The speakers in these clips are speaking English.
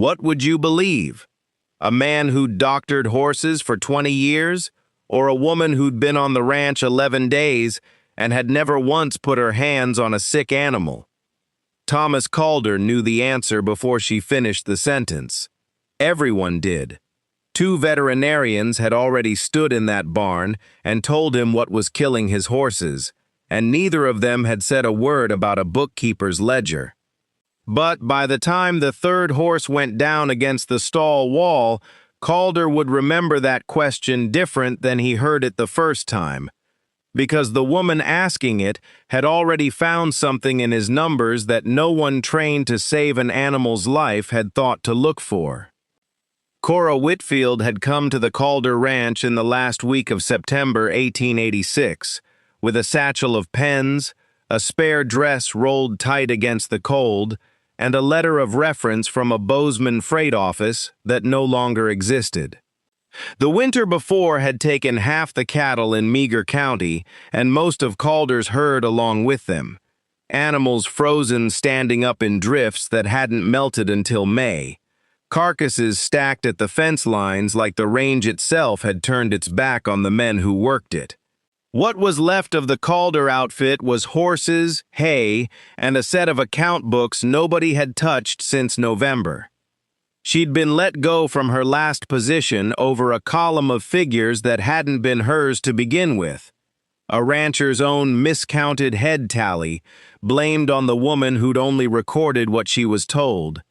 What would you believe? A man who'd doctored horses for 20 years? Or a woman who'd been on the ranch 11 days and had never once put her hands on a sick animal? Thomas Calder knew the answer before she finished the sentence. Everyone did. 2 veterinarians had already stood in that barn and told him what was killing his horses, and neither of them had said a word about a bookkeeper's ledger. But by the time the 3rd horse went down against the stall wall, Calder would remember that question different than he heard it the first time, because the woman asking it had already found something in his numbers that no one trained to save an animal's life had thought to look for. Cora Whitfield had come to the Calder Ranch in the last week of September 1886, with a satchel of pens, a spare dress rolled tight against the cold, and a letter of reference from a Bozeman freight office that no longer existed. The winter before had taken half the cattle in Meager County and most of Calder's herd along with them, animals frozen standing up in drifts that hadn't melted until May, carcasses stacked at the fence lines like the range itself had turned its back on the men who worked it. What was left of the Calder outfit was horses, hay, and a set of account books nobody had touched since November. She'd been let go from her last position over a column of figures that hadn't been hers to begin with. A rancher's own miscounted head tally, blamed on the woman who'd only recorded what she was told.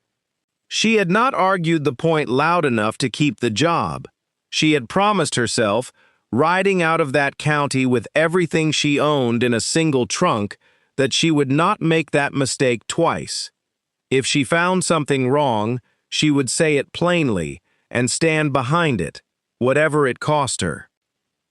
She had not argued the point loud enough to keep the job. She had promised herself, riding out of that county with everything she owned in a single trunk, that she would not make that mistake twice. If she found something wrong, she would say it plainly and stand behind it, whatever it cost her.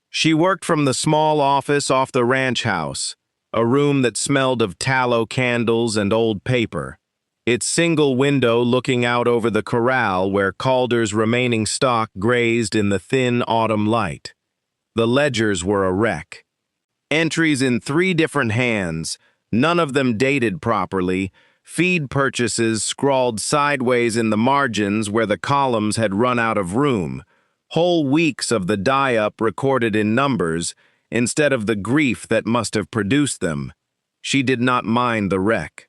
She worked from the small office off the ranch house, a room that smelled of tallow candles and old paper, its single window looking out over the corral where Calder's remaining stock grazed in the thin autumn light. The ledgers were a wreck. Entries in 3 different hands, none of them dated properly, feed purchases scrawled sideways in the margins where the columns had run out of room, whole weeks of the die-up recorded in numbers instead of the grief that must have produced them. She did not mind the wreck.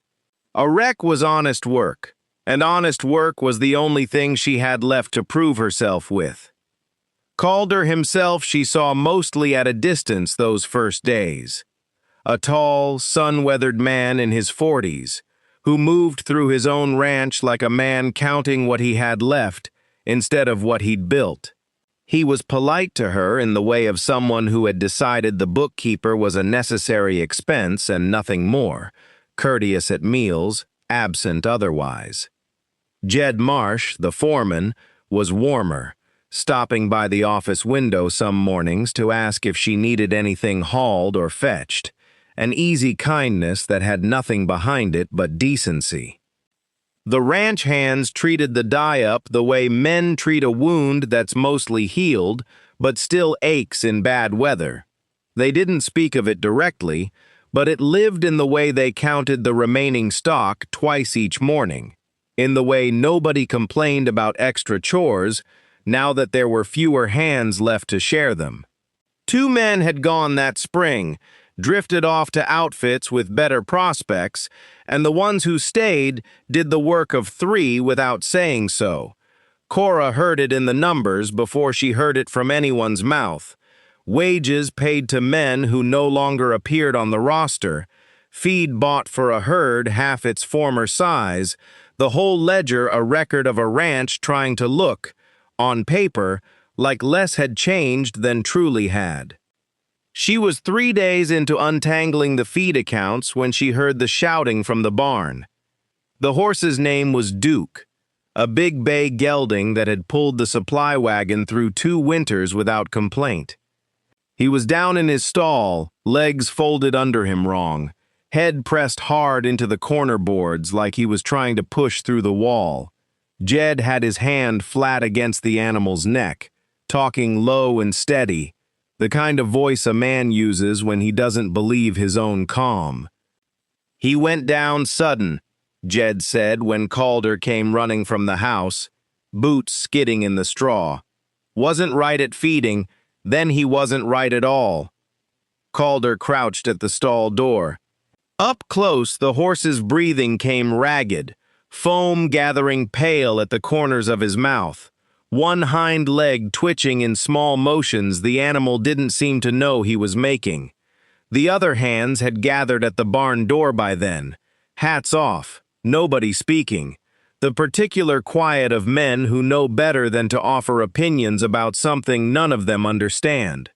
A wreck was honest work, and honest work was the only thing she had left to prove herself with. Calder himself she saw mostly at a distance those first days. A tall, sun-weathered man in his 40s, who moved through his own ranch like a man counting what he had left instead of what he'd built. He was polite to her in the way of someone who had decided the bookkeeper was a necessary expense and nothing more, courteous at meals, absent otherwise. Jed Marsh, the foreman, was warmer, stopping by the office window some mornings to ask if she needed anything hauled or fetched, an easy kindness that had nothing behind it but decency. The ranch hands treated the die-up the way men treat a wound that's mostly healed, but still aches in bad weather. They didn't speak of it directly, but it lived in the way they counted the remaining stock twice each morning, in the way nobody complained about extra chores, now that there were fewer hands left to share them. 2 men had gone that spring, drifted off to outfits with better prospects, and the ones who stayed did the work of 3 without saying so. Cora heard it in the numbers before she heard it from anyone's mouth. Wages paid to men who no longer appeared on the roster, feed bought for a herd half its former size, the whole ledger a record of a ranch trying to look, on paper, like less had changed than truly had. She was 3 days into untangling the feed accounts when she heard the shouting from the barn. The horse's name was Duke, a big bay gelding that had pulled the supply wagon through 2 winters without complaint. He was down in his stall, legs folded under him wrong, head pressed hard into the corner boards like he was trying to push through the wall. Jed had his hand flat against the animal's neck, talking low and steady, the kind of voice a man uses when he doesn't believe his own calm. He went down sudden, Jed said when Calder came running from the house, boots skidding in the straw. Wasn't right at feeding, then he wasn't right at all. Calder crouched at the stall door. Up close, the horse's breathing came ragged, foam gathering pale at the corners of his mouth. One hind leg twitching in small motions the animal didn't seem to know he was making. The other hands had gathered at the barn door by then. Hats off, nobody speaking. The particular quiet of men who know better than to offer opinions about something none of them understand.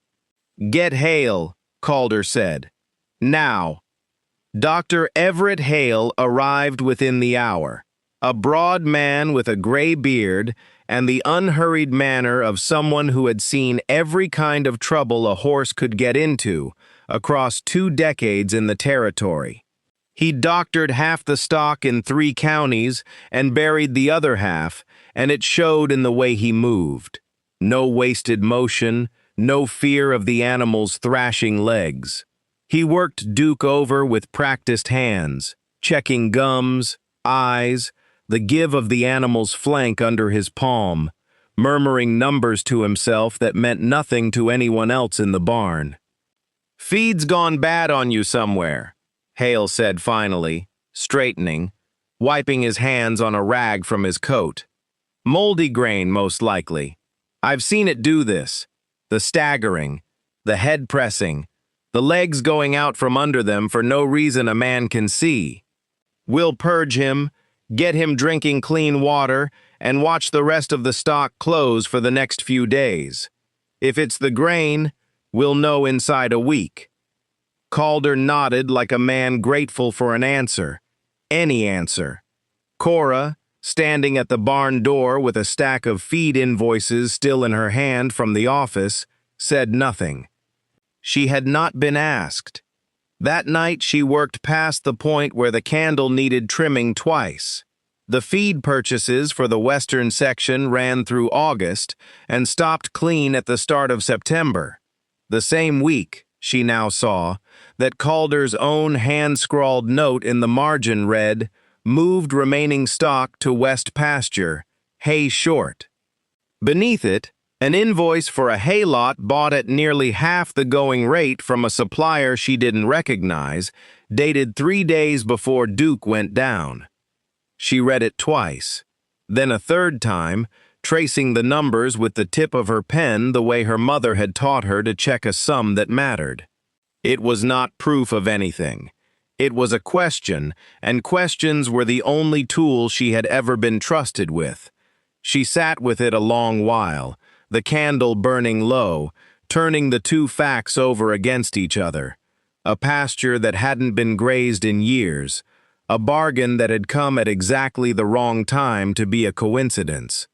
"Get Hale," Calder said. "Now." Dr. Everett Hale arrived within the hour, a broad man with a gray beard and the unhurried manner of someone who had seen every kind of trouble a horse could get into across 2 decades in the territory. He doctored half the stock in 3 counties and buried the other half, and it showed in the way he moved. No wasted motion, no fear of the animal's thrashing legs. He worked Duke over with practiced hands, checking gums, eyes, the give of the animal's flank under his palm, murmuring numbers to himself that meant nothing to anyone else in the barn. "Feed's gone bad on you somewhere," Hale said finally, straightening, wiping his hands on a rag from his coat. "Moldy grain, most likely. I've seen it do this. The staggering, the head pressing, the legs going out from under them for no reason a man can see. We'll purge him, get him drinking clean water, and watch the rest of the stock close for the next few days. If it's the grain, we'll know inside a week." Calder nodded like a man grateful for an answer. Any answer. Cora, standing at the barn door with a stack of feed invoices still in her hand from the office, said nothing. She had not been asked. That night she worked past the point where the candle needed trimming twice. The feed purchases for the western section ran through August and stopped clean at the start of September. The same week, she now saw, that Calder's own hand-scrawled note in the margin read, "Moved remaining stock to west pasture, hay short." Beneath it, an invoice for a hay lot bought at nearly half the going rate from a supplier she didn't recognize, dated 3 days before Duke went down. She read it twice, then a third time, tracing the numbers with the tip of her pen the way her mother had taught her to check a sum that mattered. It was not proof of anything. It was a question, and questions were the only tool she had ever been trusted with. She sat with it a long while, the candle burning low, turning the 2 facts over against each other. A pasture that hadn't been grazed in years, a bargain that had come at exactly the wrong time to be a coincidence.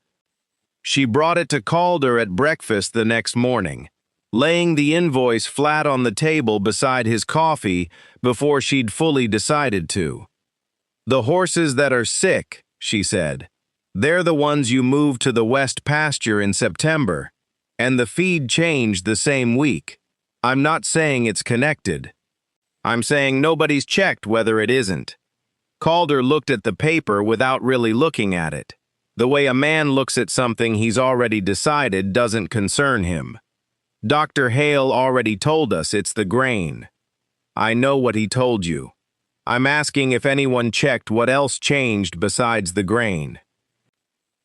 She brought it to Calder at breakfast the next morning, laying the invoice flat on the table beside his coffee before she'd fully decided to. "The horses that are sick," she said. "They're the ones you moved to the west pasture in September, and the feed changed the same week. I'm not saying it's connected. I'm saying nobody's checked whether it isn't." Calder looked at the paper without really looking at it. The way a man looks at something he's already decided doesn't concern him. "Dr. Hale already told us it's the grain." "I know what he told you. I'm asking if anyone checked what else changed besides the grain."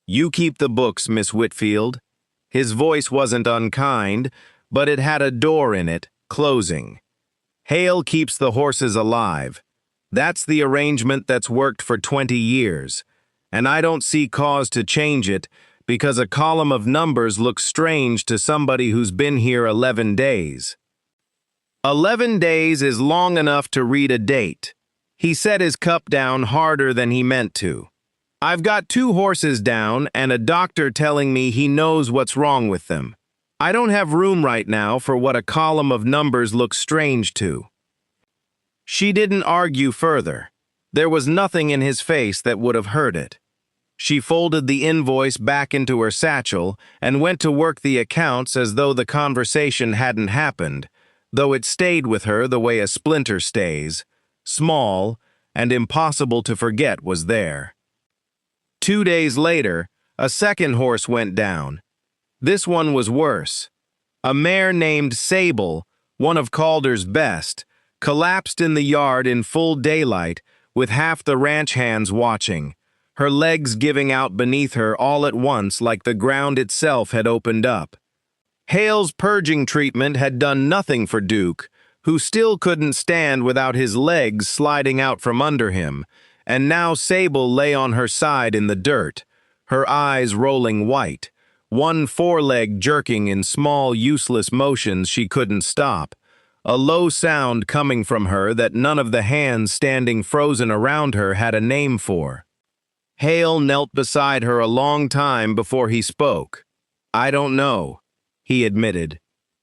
"You keep the books, Miss Whitfield." His voice wasn't unkind, but it had a door in it, closing. "Hale keeps the horses alive. That's the arrangement that's worked for 20 years, and I don't see cause to change it because a column of numbers looks strange to somebody who's been here 11 days. 11 days is long enough to read a date." He set his cup down harder than he meant to. "I've got 2 horses down and a doctor telling me he knows what's wrong with them. I don't have room right now for what a column of numbers looks strange to." She didn't argue further. There was nothing in his face that would have hurt it. She folded the invoice back into her satchel and went to work the accounts as though the conversation hadn't happened, though it stayed with her the way a splinter stays, small and impossible to forget was there. 2 days later, a second horse went down. This one was worse. A mare named Sable, one of Calder's best, collapsed in the yard in full daylight with half the ranch hands watching, her legs giving out beneath her all at once like the ground itself had opened up. Hale's purging treatment had done nothing for Duke, who still couldn't stand without his legs sliding out from under him, and now Sable lay on her side in the dirt, her eyes rolling white, one foreleg jerking in small, useless motions she couldn't stop, a low sound coming from her that none of the hands standing frozen around her had a name for. Hale knelt beside her a long time before he spoke. "I don't know," he admitted,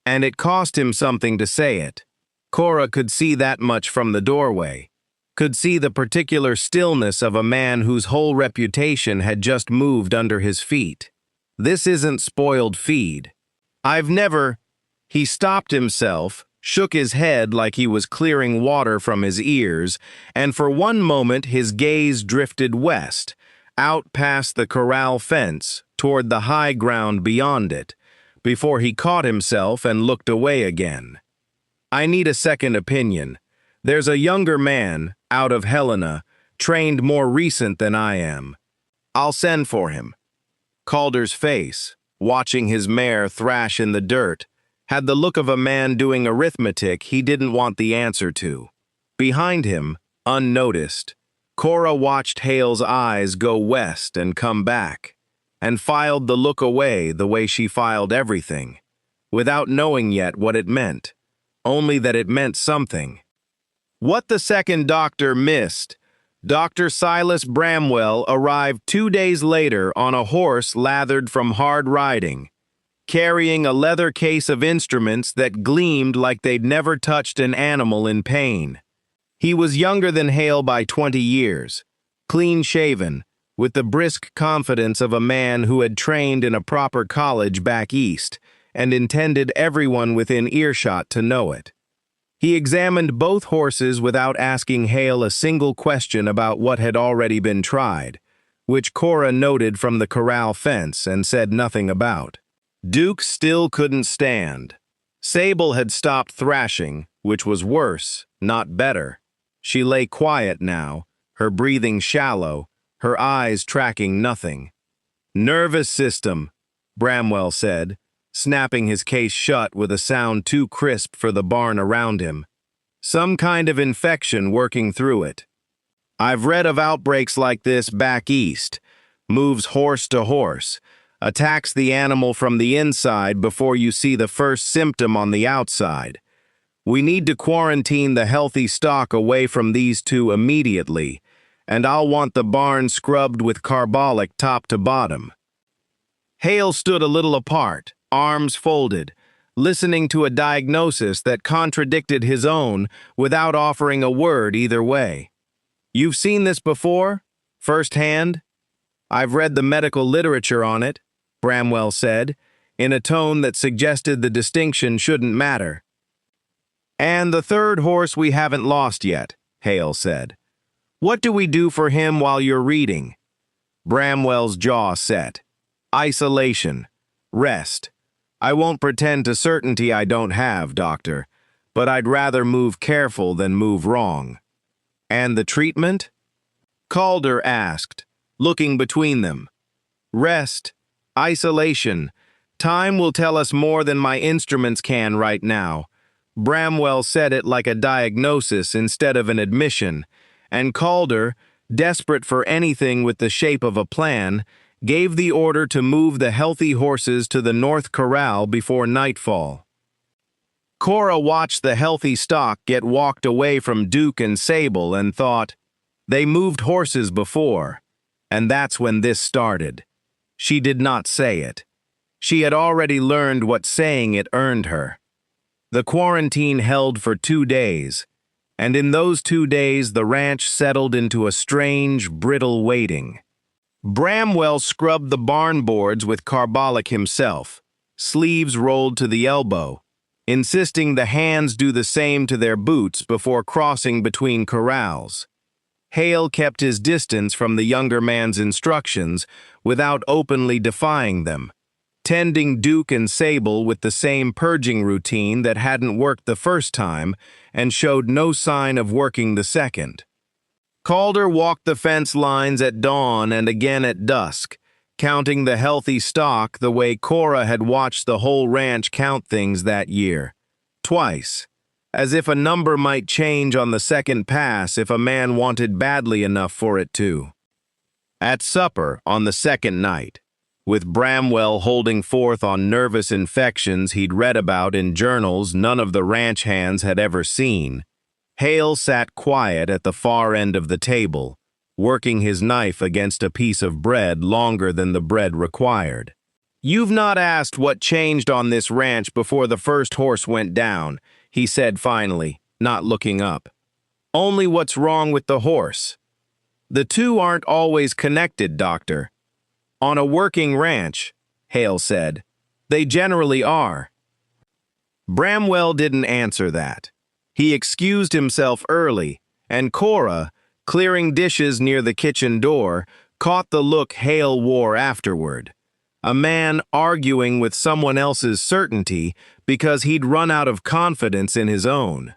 and it cost him something to say it. Cora could see that much from the doorway, could see the particular stillness of a man whose whole reputation had just moved under his feet. This isn't spoiled feed. I've never... He stopped himself, shook his head like he was clearing water from his ears, and for one moment his gaze drifted west, out past the corral fence, toward the high ground beyond it, before he caught himself and looked away again. "I need a second opinion. There's a younger man, out of Helena, trained more recent than I am. I'll send for him." Calder's face, watching his mare thrash in the dirt, had the look of a man doing arithmetic he didn't want the answer to. Behind him, unnoticed, Cora watched Hale's eyes go west and come back, and filed the look away the way she filed everything, without knowing yet what it meant, only that it meant something. What the second doctor missed, Dr. Silas Bramwell arrived 2 days later on a horse lathered from hard riding, carrying a leather case of instruments that gleamed like they'd never touched an animal in pain. He was younger than Hale by 20 years, clean-shaven, with the brisk confidence of a man who had trained in a proper college back east and intended everyone within earshot to know it. He examined both horses without asking Hale a single question about what had already been tried, which Cora noted from the corral fence and said nothing about. Duke still couldn't stand. Sable had stopped thrashing, which was worse, not better. She lay quiet now, her breathing shallow, her eyes tracking nothing. "Nervous system," Bramwell said, snapping his case shut with a sound too crisp for the barn around him. "Some kind of infection working through it. I've read of outbreaks like this back east. Moves horse to horse, attacks the animal from the inside before you see the first symptom on the outside. We need to quarantine the healthy stock away from these two immediately, and I'll want the barn scrubbed with carbolic top to bottom." Hale stood a little apart, arms folded, listening to a diagnosis that contradicted his own without offering a word either way. "You've seen this before? Firsthand?" "I've read the medical literature on it," Bramwell said, in a tone that suggested the distinction shouldn't matter. "And the third horse we haven't lost yet," Hale said. "What do we do for him while you're reading?" Bramwell's jaw set. "Isolation. Rest. I won't pretend to certainty I don't have, doctor, but I'd rather move careful than move wrong." "And the treatment?" Calder asked, looking between them. "Rest. Isolation. Time will tell us more than my instruments can right now." Bramwell said it like a diagnosis instead of an admission, and Calder, desperate for anything with the shape of a plan, gave the order to move the healthy horses to the north corral before nightfall. Cora watched the healthy stock get walked away from Duke and Sable and thought, they moved horses before, and that's when this started. She did not say it. She had already learned what saying it earned her. The quarantine held for 2 days, and in those 2 days the ranch settled into a strange, brittle waiting. Bramwell scrubbed the barn boards with carbolic himself, sleeves rolled to the elbow, insisting the hands do the same to their boots before crossing between corrals. Hale kept his distance from the younger man's instructions without openly defying them, tending Duke and Sable with the same purging routine that hadn't worked the first time and showed no sign of working the second. Calder walked the fence lines at dawn and again at dusk, counting the healthy stock the way Cora had watched the whole ranch count things that year. Twice, as if a number might change on the second pass if a man wanted badly enough for it to. At supper on the second night, with Bramwell holding forth on nervous infections he'd read about in journals none of the ranch hands had ever seen, Hale sat quiet at the far end of the table, working his knife against a piece of bread longer than the bread required. "You've not asked what changed on this ranch before the first horse went down," he said finally, not looking up. "Only what's wrong with the horse. The two aren't always connected, Doctor. On a working ranch," Hale said, "they generally are." Bramwell didn't answer that. He excused himself early, and Cora, clearing dishes near the kitchen door, caught the look Hale wore afterward. A man arguing with someone else's certainty because he'd run out of confidence in his own.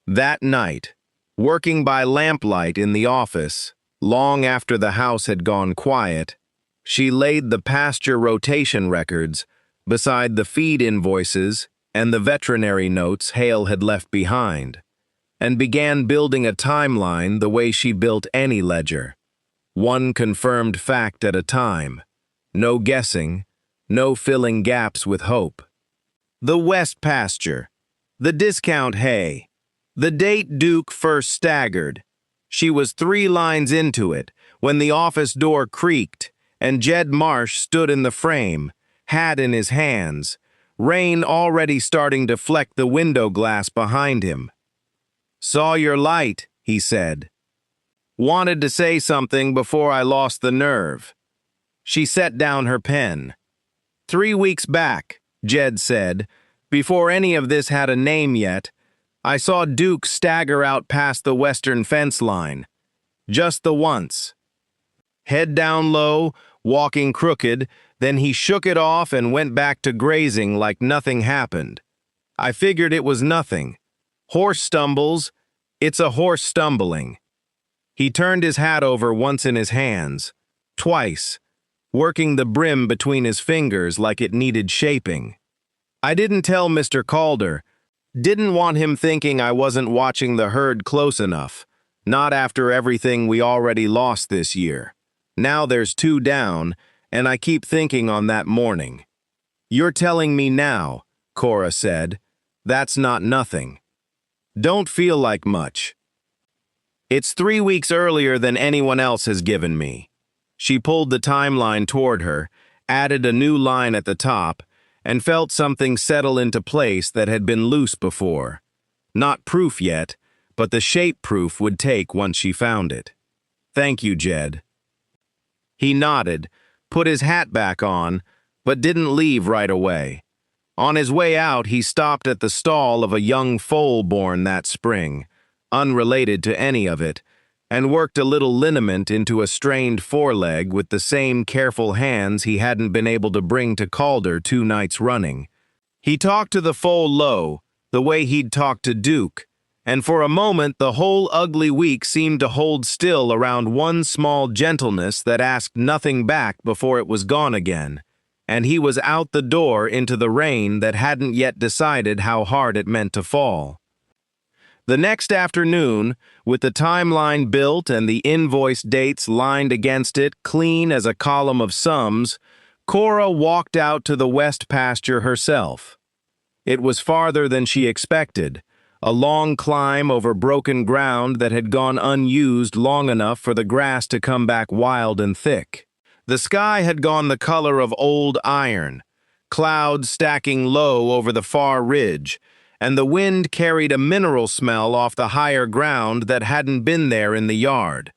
That night, working by lamplight in the office, long after the house had gone quiet, she laid the pasture rotation records beside the feed invoices and the veterinary notes Hale had left behind, and began building a timeline the way she built any ledger, one confirmed fact at a time, no guessing, no filling gaps with hope. The west pasture, the discount hay, the date Duke first staggered. She was 3 lines into it when the office door creaked and Jed Marsh stood in the frame, hat in his hands, rain already starting to fleck the window glass behind him. "Saw your light," he said. "Wanted to say something before I lost the nerve." She set down her pen. "3 weeks back," Jed said, "before any of this had a name yet, I saw Duke stagger out past the western fence line. Just the once. Head down low, walking crooked, then he shook it off and went back to grazing like nothing happened. I figured it was nothing. Horse stumbles, it's a horse stumbling." He turned his hat over once in his hands, twice, working the brim between his fingers like it needed shaping. "I didn't tell Mr. Calder. Didn't want him thinking I wasn't watching the herd close enough, not after everything we already lost this year. Now there's 2 down, and I keep thinking on that morning." "You're telling me now," Cora said. "That's not nothing. Don't feel like much. It's 3 weeks earlier than anyone else has given me." She pulled the timeline toward her, added a new line at the top, and felt something settle into place that had been loose before. Not proof yet, but the shape proof would take once she found it. "Thank you, Jed." He nodded, put his hat back on, but didn't leave right away. On his way out, he stopped at the stall of a young foal born that spring, unrelated to any of it, and worked a little liniment into a strained foreleg with the same careful hands he hadn't been able to bring to Calder 2 nights running. He talked to the foal low, the way he'd talked to Duke, and for a moment the whole ugly week seemed to hold still around one small gentleness that asked nothing back before it was gone again, and he was out the door into the rain that hadn't yet decided how hard it meant to fall. The next afternoon, with the timeline built and the invoice dates lined against it clean as a column of sums, Cora walked out to the west pasture herself. It was farther than she expected, a long climb over broken ground that had gone unused long enough for the grass to come back wild and thick. The sky had gone the color of old iron, clouds stacking low over the far ridge, and the wind carried a mineral smell off the higher ground that hadn't been there in the yard.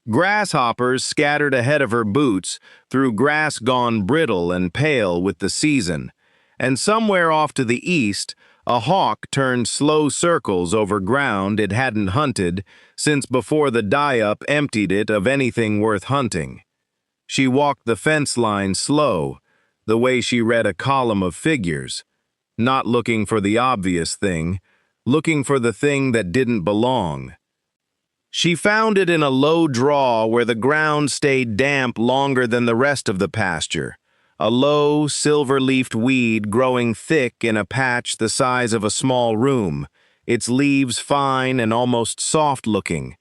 Grasshoppers scattered ahead of her boots through grass gone brittle and pale with the season, and somewhere off to the east, A hawk turned slow circles over ground it hadn't hunted since before the die-up emptied it of anything worth hunting. She walked the fence line slow, the way she read a column of figures, not looking for the obvious thing, looking for the thing that didn't belong. She found it in a low draw where the ground stayed damp longer than the rest of the pasture, a low, silver-leafed weed growing thick in a patch the size of a small room, its leaves fine and almost soft-looking,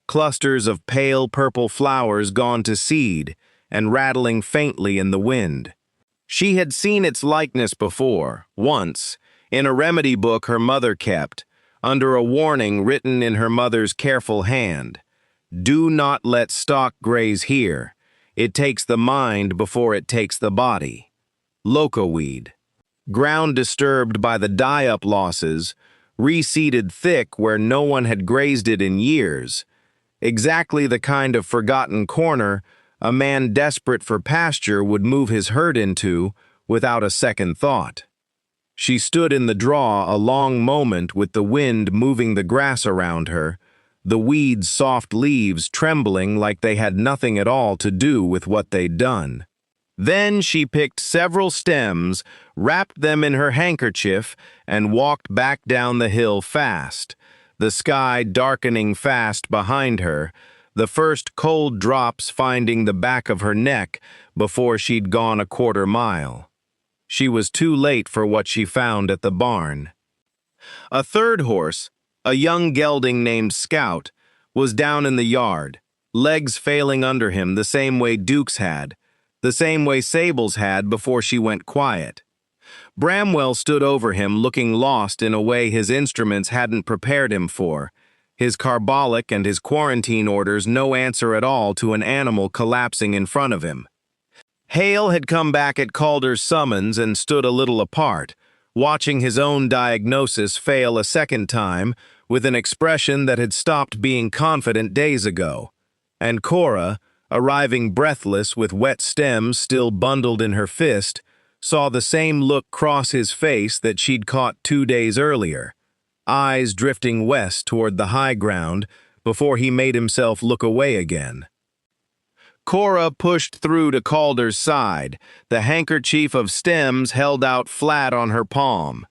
clusters of pale purple flowers gone to seed and rattling faintly in the wind. She had seen its likeness before, once, in a remedy book her mother kept, under a warning written in her mother's careful hand. Do not let stock graze here. It takes the mind before it takes the body. Locoweed. Ground disturbed by the die-up losses, reseeded thick where no one had grazed it in years. Exactly the kind of forgotten corner a man desperate for pasture would move his herd into without a second thought. She stood in the draw a long moment with the wind moving the grass around her, the weeds' soft leaves trembling like they had nothing at all to do with what they'd done. Then she picked several stems, wrapped them in her handkerchief, and walked back down the hill fast, the sky darkening fast behind her, the first cold drops finding the back of her neck before she'd gone a quarter mile. She was too late for what she found at the barn. A third horse, a young gelding named Scout, was down in the yard, legs failing under him the same way Duke's had, the same way Sable's had before she went quiet. Bramwell stood over him looking lost in a way his instruments hadn't prepared him for, his carbolic and his quarantine orders no answer at all to an animal collapsing in front of him. Hale had come back at Calder's summons and stood a little apart, watching his own diagnosis fail a second time with an expression that had stopped being confident days ago. And Cora, arriving breathless with wet stems still bundled in her fist, saw the same look cross his face that she'd caught 2 days earlier, eyes drifting west toward the high ground before he made himself look away again. Cora pushed through to Calder's side, the handkerchief of stems held out flat on her palm.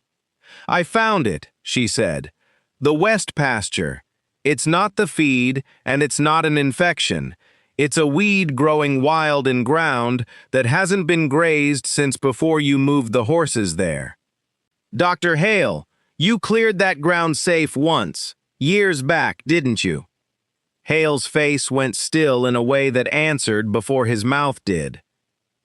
I found it, she said. The west pasture. It's not the feed, and it's not an infection. It's a weed growing wild in ground that hasn't been grazed since before you moved the horses there. Dr. Hale, you cleared that ground safe once, years back, didn't you? Hale's face went still in a way that answered before his mouth did.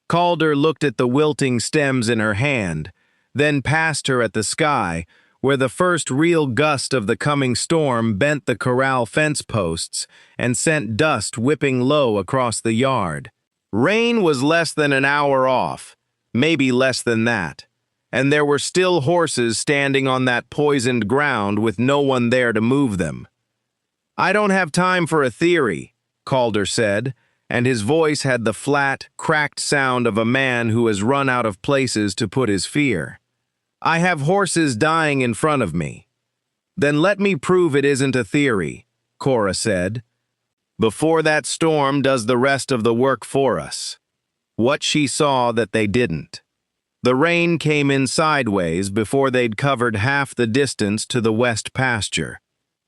Calder looked at the wilting stems in her hand, then past her at the sky, where the first real gust of the coming storm bent the corral fence posts and sent dust whipping low across the yard. Rain was less than an hour off, maybe less than that, and there were still horses standing on that poisoned ground with no one there to move them. I don't have time for a theory, Calder said, and his voice had the flat, cracked sound of a man who has run out of places to put his fear. I have horses dying in front of me. Then let me prove it isn't a theory, Cora said. Before that storm does the rest of the work for us. What she saw that they didn't. The rain came in sideways before they'd covered half the distance to the west pasture.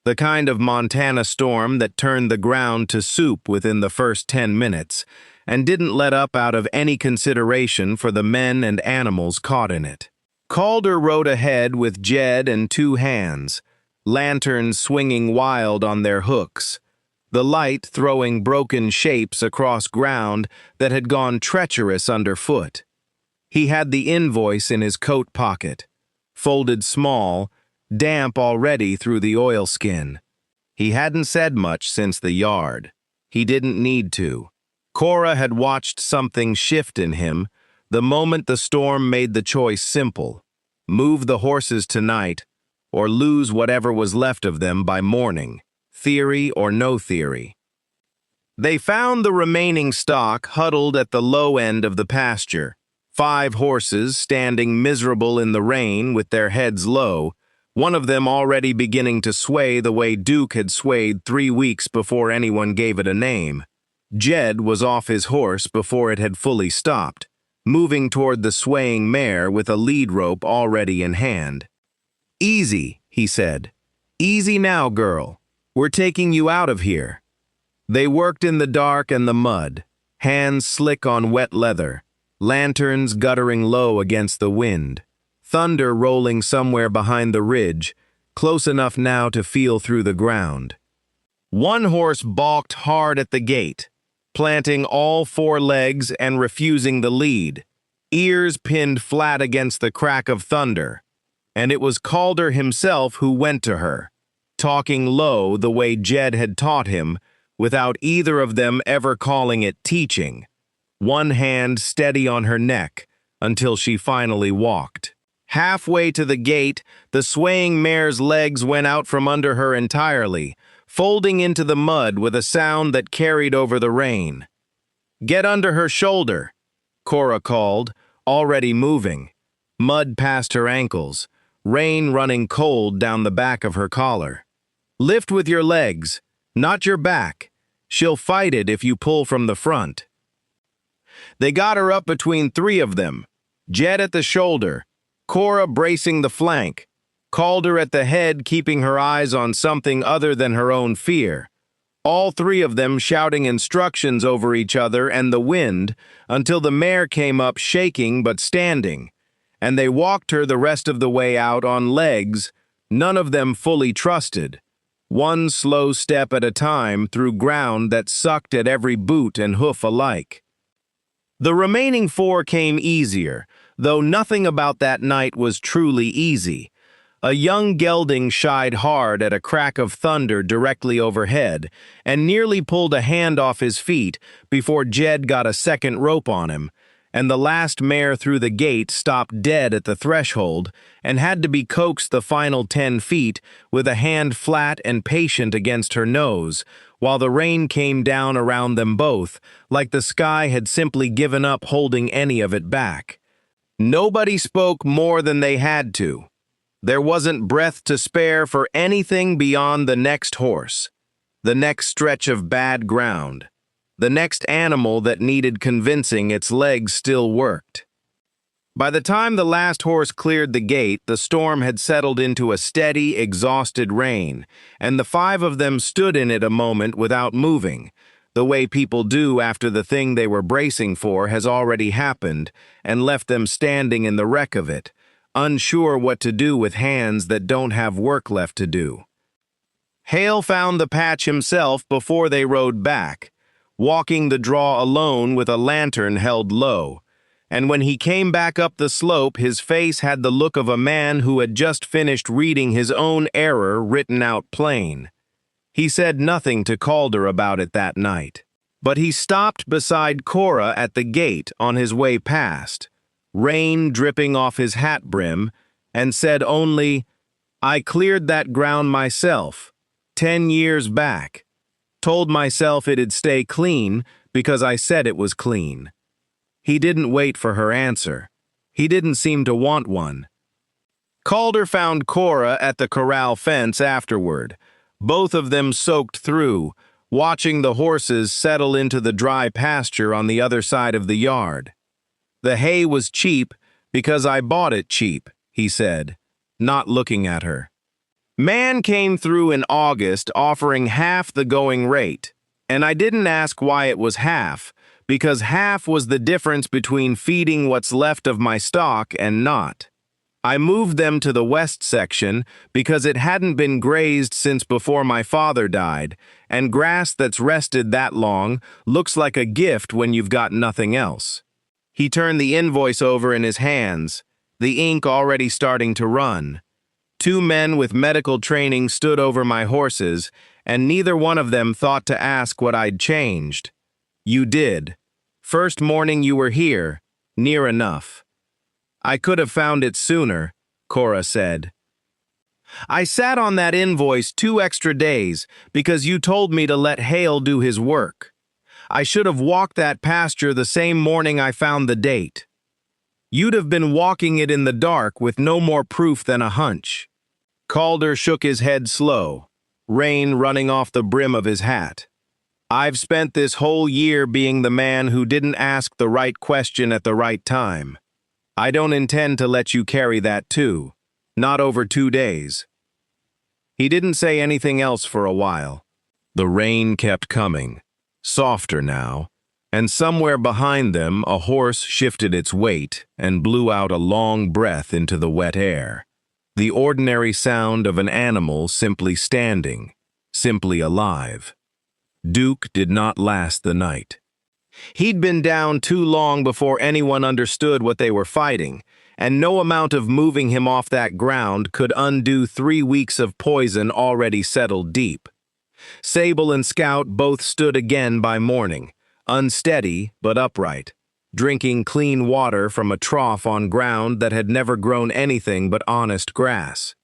The kind of Montana storm that turned the ground to soup within the first 10 minutes and didn't let up out of any consideration for the men and animals caught in it. Calder rode ahead with Jed and 2 hands, lanterns swinging wild on their hooks, the light throwing broken shapes across ground that had gone treacherous underfoot. He had the invoice in his coat pocket, folded small, damp already through the oilskin. He hadn't said much since the yard. He didn't need to. Cora had watched something shift in him the moment the storm made the choice simple. Move the horses tonight, or lose whatever was left of them by morning, theory or no theory. They found the remaining stock huddled at the low end of the pasture, 5 horses standing miserable in the rain with their heads low, one of them already beginning to sway the way Duke had swayed 3 weeks before anyone gave it a name. Jed was off his horse before it had fully stopped, moving toward the swaying mare with a lead rope already in hand. "Easy," he said. "Easy now, girl. We're taking you out of here." They worked in the dark and the mud, hands slick on wet leather, lanterns guttering low against the wind, thunder rolling somewhere behind the ridge, close enough now to feel through the ground. One horse balked hard at the gate, planting all 4 legs and refusing the lead, ears pinned flat against the crack of thunder, and it was Calder himself who went to her, talking low the way Jed had taught him, without either of them ever calling it teaching, one hand steady on her neck until she finally walked. Halfway to the gate, the swaying mare's legs went out from under her entirely, folding into the mud with a sound that carried over the rain. "Get under her shoulder," Cora called, already moving, mud past her ankles, rain running cold down the back of her collar. "Lift with your legs, not your back. She'll fight it if you pull from the front." They got her up between 3 of them, Jed at the shoulder, Cora bracing the flank, Calder at the head keeping her eyes on something other than her own fear, all 3 of them shouting instructions over each other and the wind until the mare came up shaking but standing, and they walked her the rest of the way out on legs none of them fully trusted, one slow step at a time through ground that sucked at every boot and hoof alike. The remaining 4 came easier, though nothing about that night was truly easy. A young gelding shied hard at a crack of thunder directly overhead and nearly pulled a hand off his feet before Jed got a second rope on him, and the last mare through the gate stopped dead at the threshold and had to be coaxed the final 10 feet with a hand flat and patient against her nose, while the rain came down around them both, like the sky had simply given up holding any of it back. Nobody spoke more than they had to. There wasn't breath to spare for anything beyond the next horse, the next stretch of bad ground, the next animal that needed convincing its legs still worked. By the time the last horse cleared the gate, the storm had settled into a steady, exhausted rain, and the 5 of them stood in it a moment without moving, the way people do after the thing they were bracing for has already happened and left them standing in the wreck of it, unsure what to do with hands that don't have work left to do. Hale found the patch himself before they rode back, walking the draw alone with a lantern held low, and when he came back up the slope, his face had the look of a man who had just finished reading his own error written out plain. He said nothing to Calder about it that night, but he stopped beside Cora at the gate on his way past, rain dripping off his hat brim, and said only, "I cleared that ground myself, 10 years back. Told myself it'd stay clean because I said it was clean." He didn't wait for her answer. He didn't seem to want one. Calder found Cora at the corral fence afterward, both of them soaked through, watching the horses settle into the dry pasture on the other side of the yard. "The hay was cheap because I bought it cheap," he said, not looking at her. "Man came through in August offering half the going rate, and I didn't ask why it was half, because half was the difference between feeding what's left of my stock and not. I moved them to the west section because it hadn't been grazed since before my father died, and grass that's rested that long looks like a gift when you've got nothing else." He turned the invoice over in his hands, the ink already starting to run. 2 men with medical training stood over my horses, and neither one of them thought to ask what I'd changed. "You did. First morning you were here, near enough." "I could have found it sooner," Cora said. "I sat on that invoice 2 extra days because you told me to let Hale do his work. I should have walked that pasture the same morning I found the date." You'd have been walking it in the dark with no more proof than a hunch. Calder shook his head slow, rain running off the brim of his hat. I've spent this whole year being the man who didn't ask the right question at the right time. I don't intend to let you carry that too, not over 2 days. He didn't say anything else for a while. The rain kept coming, softer now, and somewhere behind them a horse shifted its weight and blew out a long breath into the wet air. The ordinary sound of an animal simply standing, simply alive. Duke did not last the night. He'd been down too long before anyone understood what they were fighting, and no amount of moving him off that ground could undo 3 weeks of poison already settled deep. Sable and Scout both stood again by morning, unsteady but upright, drinking clean water from a trough on ground that had never grown anything but honest grass.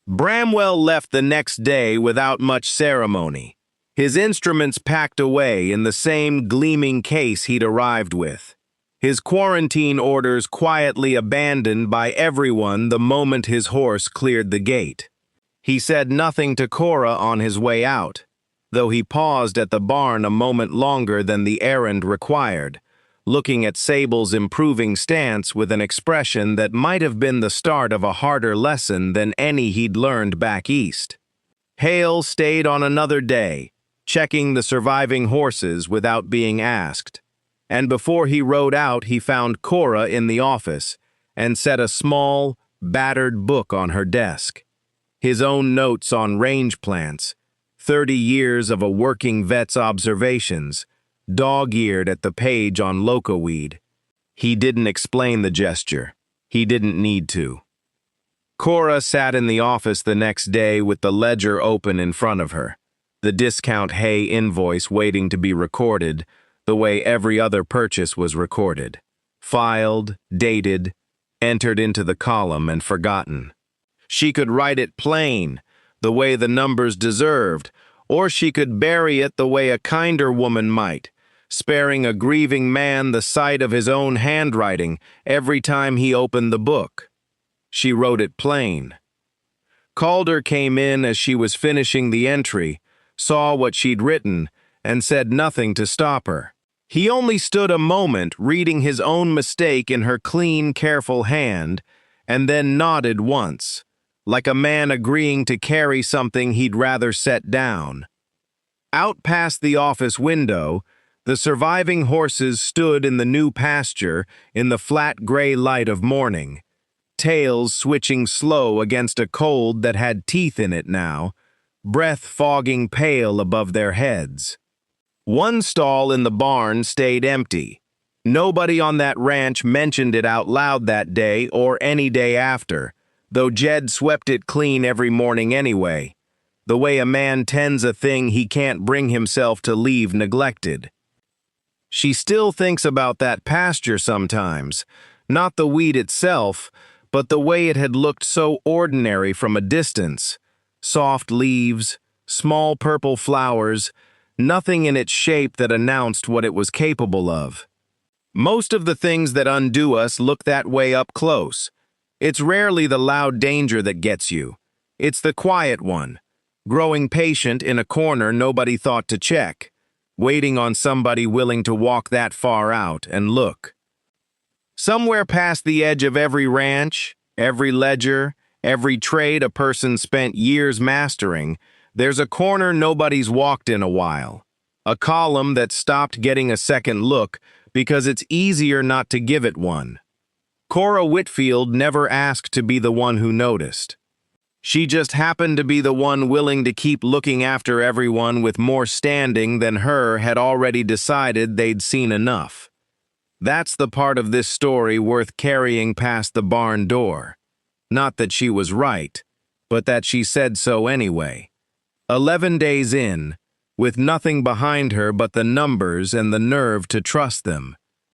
Bramwell left the next day without much ceremony, his instruments packed away in the same gleaming case he'd arrived with, his quarantine orders quietly abandoned by everyone the moment his horse cleared the gate. He said nothing to Cora on his way out, though he paused at the barn a moment longer than the errand required, looking at Sable's improving stance with an expression that might have been the start of a harder lesson than any he'd learned back east. Hale stayed on another day, checking the surviving horses without being asked, and before he rode out he found Cora in the office and set a small, battered book on her desk. His own notes on range plants, 30 years of a working vet's observations, dog-eared at the page on locoweed. He didn't explain the gesture. He didn't need to. Cora sat in the office the next day with the ledger open in front of her, the discount hay invoice waiting to be recorded the way every other purchase was recorded, filed, dated, entered into the column and forgotten. She could write it plain, the way the numbers deserved, or she could bury it the way a kinder woman might, sparing a grieving man the sight of his own handwriting every time he opened the book. She wrote it plain. Calder came in as she was finishing the entry, saw what she'd written, and said nothing to stop her. He only stood a moment reading his own mistake in her clean, careful hand, and then nodded once, like a man agreeing to carry something he'd rather set down. Out past the office window, the surviving horses stood in the new pasture in the flat gray light of morning, tails switching slow against a cold that had teeth in it now, breath fogging pale above their heads. One stall in the barn stayed empty. Nobody on that ranch mentioned it out loud that day or any day after, though Jed swept it clean every morning anyway, the way a man tends a thing he can't bring himself to leave neglected. She still thinks about that pasture sometimes, not the weed itself, but the way it had looked so ordinary from a distance. Soft leaves, small purple flowers, nothing in its shape that announced what it was capable of. Most of the things that undo us look that way up close. It's rarely the loud danger that gets you. It's the quiet one, growing patient in a corner nobody thought to check, waiting on somebody willing to walk that far out and look. Somewhere past the edge of every ranch, every ledger, every trade a person spent years mastering, there's a corner nobody's walked in a while, a column that stopped getting a second look because it's easier not to give it one. Cora Whitfield never asked to be the one who noticed. She just happened to be the one willing to keep looking after everyone with more standing than her had already decided they'd seen enough. That's the part of this story worth carrying past the barn door. Not that she was right, but that she said so anyway. 11 days in, with nothing behind her but the numbers and the nerve to trust them,